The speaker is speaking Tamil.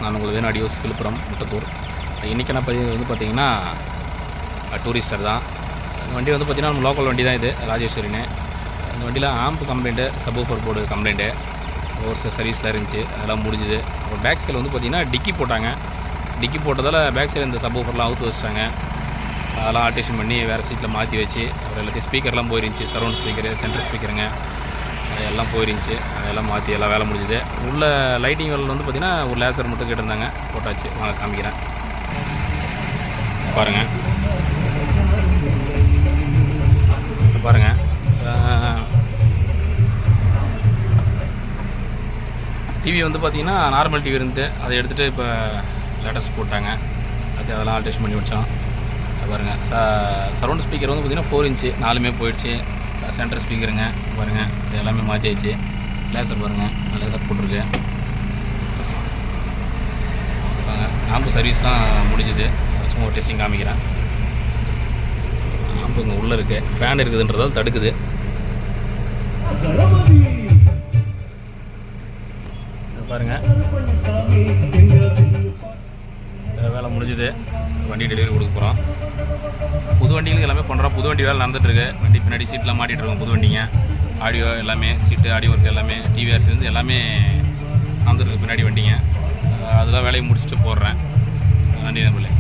நான் உங்களுக்கு வேணும் அடியோஸ் விழுப்புரம் முட்டத்தூர். இன்றைக்கான பதிவு வந்து பார்த்திங்கன்னா டூரிஸ்டர் தான். இந்த வண்டி வந்து பார்த்திங்கன்னா நம்ம லோக்கல் வண்டி தான் இது, ராஜேஸ்வரின்னு. இந்த வண்டியில் ஆம்பு கம்ப்ளைண்ட்டு, சப்வூஃபர் போர்டு கம்ப்ளைண்ட்டு ஒரு சர்வீஸில் இருந்துச்சு, அதெல்லாம் முடிஞ்சுது. அப்புறம் பேக் சைடில் வந்து பார்த்திங்கன்னா டிக்கி போட்டாங்க. டிக்கி போட்டதால் பேக் சைடு இந்த சப்வூஃபர்லாம் அவுத்து வச்சிட்டாங்க. அதெல்லாம் ஆல்ட்ரேஷன் பண்ணி வேறு சீட்டில் மாற்றி வச்சு, அப்புறம் எல்லாத்தையும் ஸ்பீக்கர்லாம் போயிருந்துச்சு, சரௌண்ட் ஸ்பீக்கரு, சென்ட்ரல் ஸ்பீக்கருங்க எல்லாம் போயிருந்துச்சு. அதெல்லாம் மாற்றி எல்லாம் வேலை முடிஞ்சுது. உள்ள லைட்டிங் வேலை வந்து பார்த்திங்கன்னா ஒரு லேசர் மட்டும் கேட்டிருந்தாங்க, போட்டாச்சு. வாங்க காமிக்கிறேன் பாருங்கள். பாருங்கள், டிவி வந்து பார்த்திங்கன்னா நார்மல் டிவி இருந்து அதை எடுத்துகிட்டு இப்போ லேட்டஸ்ட் போட்டாங்க. அதெல்லாம் ஆல்ட்ரேஷன் பண்ணி வச்சோம். பாருங்கள், சரௌண்ட் ஸ்பீக்கர் வந்து பார்த்திங்கன்னா 4 இன்ச்சு 4மே போயிடுச்சு. சென்டர் ஸ்பீக்கருங்க பாருங்கள், இது எல்லாமே மாற்றியாச்சு. லேசர் பாருங்கள், லேசர் போட்டிருக்கு. ஆம்பு சர்வீஸ்லாம் முடிஞ்சுது. சும்மா ஒரு டெஸ்டிங் காமிக்கிறேன். ஆம்பு இங்கே உள்ளே இருக்குது, ஃபேன் இருக்குதுன்றதால் தடுக்குது. பாருங்கள், வேலை முடிஞ்சுது. வண்டி டெலிவரி கொடுக்க போகிறோம். புது வண்டிகளுக்கு எல்லாமே பண்ணுறோம். புது வண்டி வேலை நடந்துகிட்ருக்கு. வண்டி பின்னாடி சீட்லாம் மாட்டிகிட்ருக்கோம். புது வண்டிங்க ஆடியோ எல்லாமே, சீட்டு ஆடியோ ஒர்க் எல்லாமே, டிவிஆர்ஸ் இருந்து எல்லாமே நடந்துருக்கு பின்னாடி வண்டிங்க. அதெல்லாம் வேலையை முடிச்சுட்டு போடுறேன். நன்றி நண்பர்களே.